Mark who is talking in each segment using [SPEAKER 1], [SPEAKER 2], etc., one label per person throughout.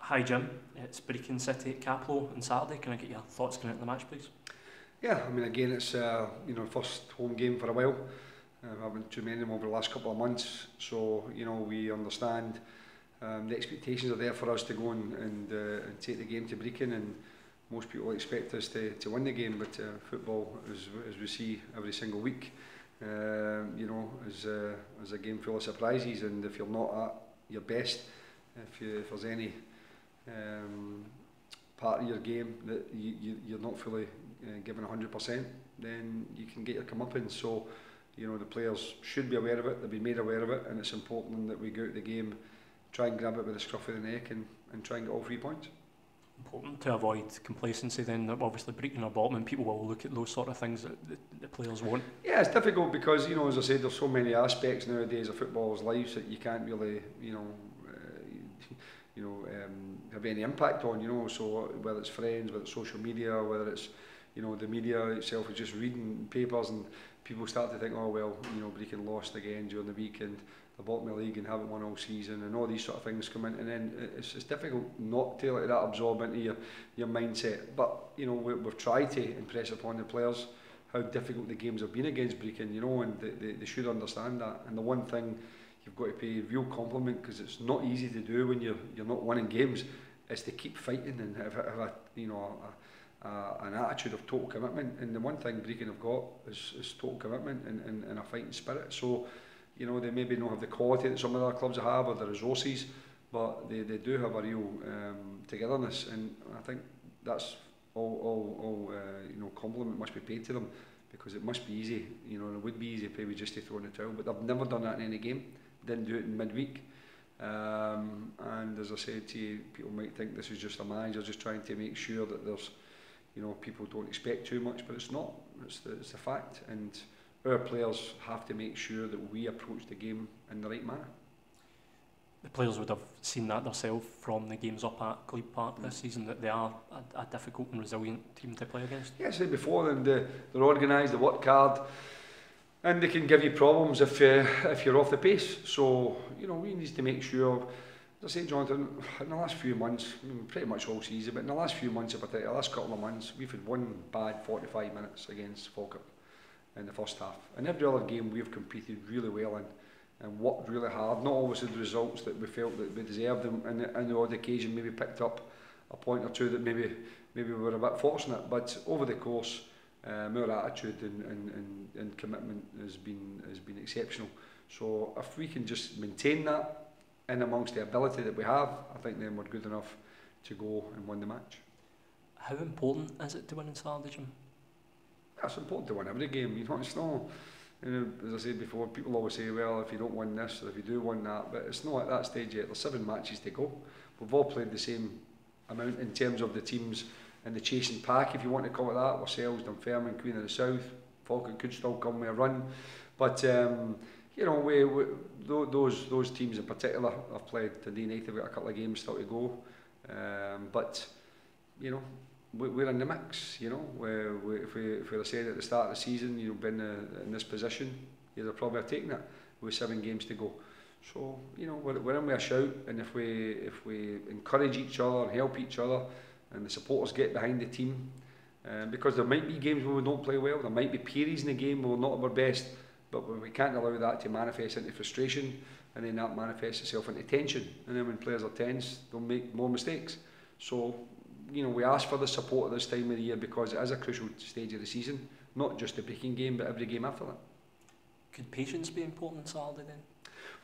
[SPEAKER 1] Hi Jim, it's Brechin City at Cappielow on Saturday. Can I get your thoughts going into the match, please?
[SPEAKER 2] Yeah, I mean, again, it's first home game for a while. We haven't too many of them over the last couple of months, so we understand the expectations are there for us to go and take the game to Brechin, and most people expect us to win the game. But football, as we see every single week, is a game full of surprises, and if you're not at your best, if there's any part of your game that you're not fully given 100%, then you can get your comeuppance. So the players should be aware of it, they've been made aware of it, and it's important that we go out the game, try and grab it with the scruff of the neck, and try and get all 3 points.
[SPEAKER 1] Important to avoid complacency then. Obviously Brechin are bottom and people will look at those sort of things that the players want.
[SPEAKER 2] Yeah, it's difficult because as I said, there's so many aspects nowadays of footballers' lives that you can't really have any impact on, so whether it's friends, whether it's social media, whether it's the media itself is just reading papers, and people start to think, oh well, Brechin lost again during the week and the bottom of the league and haven't won all season, and all these sort of things come in, and then it's difficult not to let that absorb into your mindset. But we've tried to impress upon the players how difficult the games have been against Brechin, and they should understand that. And the one thing you've got to pay real compliment, because it's not easy to do when you're not winning games, is to keep fighting and have an attitude of total commitment. And the one thing Brechin have got is total commitment and a fighting spirit. So they maybe don't have the quality that some other clubs have or the resources, but they do have a real togetherness, and I think that's all compliment must be paid to them, because it must be easy, and it would be easy maybe just to throw in the towel, but they've never done that in any game. Didn't do it in midweek, and as I said to you, people might think this is just a manager just trying to make sure that there's people don't expect too much, but it's not. It's the fact, and our players have to make sure that we approach the game in the right manner.
[SPEAKER 1] The players would have seen that themselves from the games up at Glebe Park this season, that they are a difficult and resilient team to play against.
[SPEAKER 2] Yeah, I said before, and they're organised, they work hard, and they can give you problems if you're off the pace. So we need to make sure. As I say, Jonathan, in the last few months, pretty much all season, but in the last few months in particular, the last couple of months, we've had one bad 45 minutes against Falkirk in the first half. And every other game we've competed really well in and worked really hard, not always with the results that we felt that we deserved them, and the odd occasion maybe picked up a point or two that maybe we were a bit fortunate, but over the course our attitude and commitment has been exceptional. So if we can just maintain that in amongst the ability that we have, I think then we're good enough to go and win the match.
[SPEAKER 1] How important is it to win in Saturday, Jim?
[SPEAKER 2] It's important to win every game. It's not, as I said before, people always say, well, if you don't win this or if you do win that, but it's not at that stage yet. There's 7 matches to go. We've all played the same amount in terms of the teams in the chasing pack, if you want to call it that. Ourselves, Dunfermline, Queen of the South, Falkirk could still come with a run, but those teams in particular have played. Dundee United have got a couple of games still to go, but we're in the mix. If we had said at the start of the season, been in this position, you'd probably have taken it with 7 games to go. So we're in with a shout, and if we encourage each other and help each other, and the supporters get behind the team, because there might be games where we don't play well, there might be periods in the game where we're not at our best, but we can't allow that to manifest into frustration, and then that manifests itself into tension, and then when players are tense, they'll make more mistakes. So we ask for the support at this time of the year, because it is a crucial stage of the season, not just the Brechin game, but every game after that. Could
[SPEAKER 1] patience be important on Saturday then?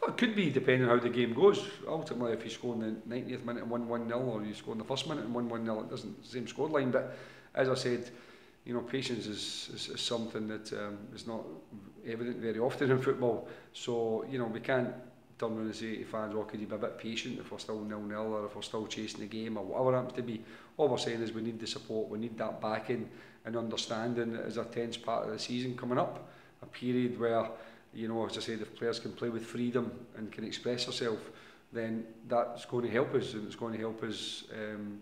[SPEAKER 2] Well, it could be, depending on how the game goes. Ultimately, if you score in the 90th minute and 1-1-0, or you score in the first minute and 1-1-0, it doesn't the same scoreline. But as I said, patience is something that is not evident very often in football. So we can't turn around and say to fans, "Oh, could you be a bit patient if we're still 0-0 or if we're still chasing the game or whatever happens to be." All we're saying is we need the support, we need that backing and understanding that there's a tense part of the season coming up, a period where, as I said, if players can play with freedom and can express themselves, then that's going to help us, and it's going to help us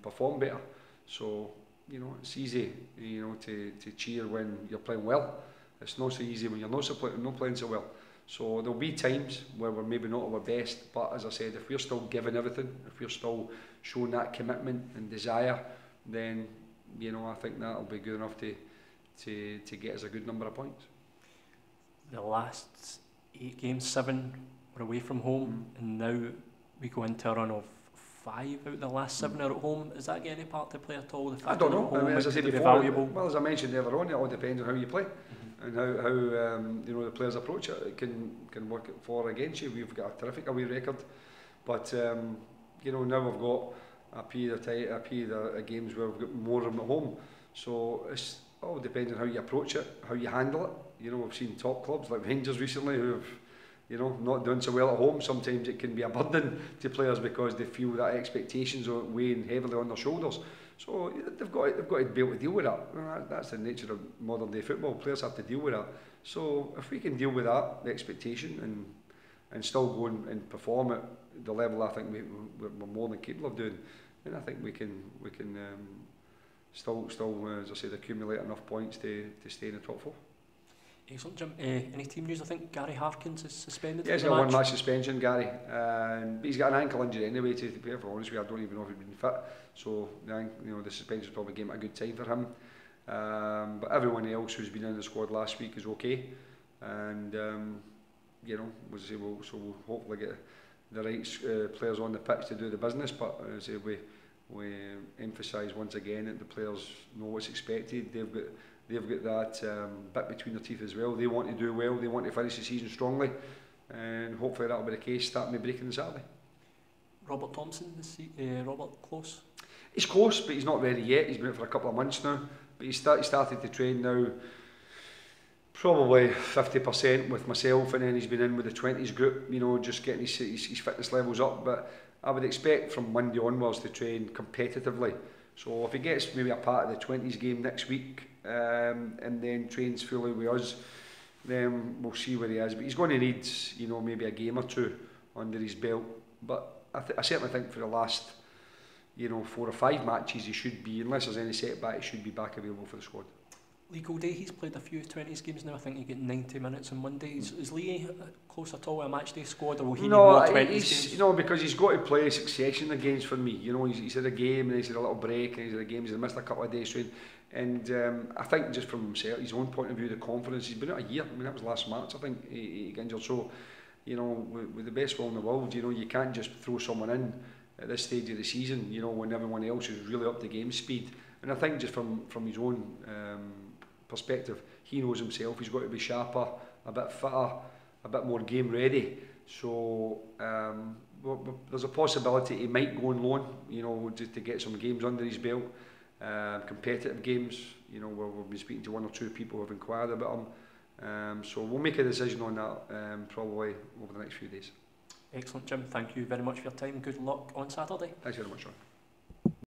[SPEAKER 2] perform better. So, it's easy, to cheer when you're playing well. It's not so easy when you're not playing so well. So there'll be times where we're maybe not at our best, but as I said, if we're still giving everything, if we're still showing that commitment and desire, then I think that'll be good enough to get us a good number of points.
[SPEAKER 1] The last 8 games, 7 were away from home, and now we go into a run of 5 out of the last 7 are at home. Is that getting any part to play at all? The
[SPEAKER 2] I don't know.
[SPEAKER 1] Home,
[SPEAKER 2] as I said before,
[SPEAKER 1] valuable?
[SPEAKER 2] well, as I mentioned earlier on, it all depends on how you play and how the players approach it. It can work for or against you. We've got a terrific away record, but now we've got a period of games where we've got more of them at home. So it's all depends on how you approach it, how you handle it. We've seen top clubs like Rangers recently who have not doing so well at home. Sometimes it can be a burden to players because they feel that expectations are weighing heavily on their shoulders. So they've got to be able to deal with that. That's the nature of modern day football. Players have to deal with that. So if we can deal with that, the expectation, and still go and perform at the level I think we're more than capable of doing, then I think we can still as I said, accumulate enough points to stay in the top 4.
[SPEAKER 1] Excellent, Jim. Any team news? I think Gary Harkins is suspended.
[SPEAKER 2] Yeah, he's got a 1 match suspension, Gary. But he's got an ankle injury anyway, to be perfectly honest with you. I don't even know if he's been fit. So the suspension probably came at a good time for him. But everyone else who's been in the squad last week is okay. And we'll hopefully get the right players on the pitch to do the business. But as I say, we emphasise once again that the players know what's expected. They've got that bit between their teeth as well. They want to do well. They want to finish the season strongly, and hopefully that'll be the case. Starting with Brechin City.
[SPEAKER 1] Robert Thompson, Robert close?
[SPEAKER 2] He's close, but he's not ready yet. He's been out for a couple of months now, but he started to train now. Probably 50% with myself, and then he's been in with the 20s group. Just getting his fitness levels up. But I would expect from Monday onwards to train competitively. So if he gets maybe a part of the 20s game next week, and then trains fully with us, then we'll see where he is. But he's going to need, maybe a game or 2 under his belt. But I certainly think for the last, 4 or 5 matches, he should be, unless there's any setback, he should be back available for the squad.
[SPEAKER 1] Lee Goldie, he's played a few 20s games now. I think he got 90 minutes on Mondays. Is Lee close at all to a matchday squad, or will he need more 20s games?
[SPEAKER 2] Because he's got to play succession of games for me. He's had a game, and he's had a little break, and he's had a game, he's missed a couple of days training. And I think just from himself, his own point of view, the confidence, he's been out a year. That was last March, I think, he got injured. So, with the best will in the world, you can't just throw someone in at this stage of the season, when everyone else is really up to game speed. And I think just from his own perspective, he knows himself. He's got to be sharper, a bit fitter, a bit more game ready. So there's a possibility he might go on loan, just to get some games under his belt, competitive games. Where we've been speaking to 1 or 2 people who have inquired about him. So we'll make a decision on that probably over the next few days.
[SPEAKER 1] Excellent, Jim. Thank you very much for your time. Good luck on Saturday.
[SPEAKER 2] Thanks very much, Sean.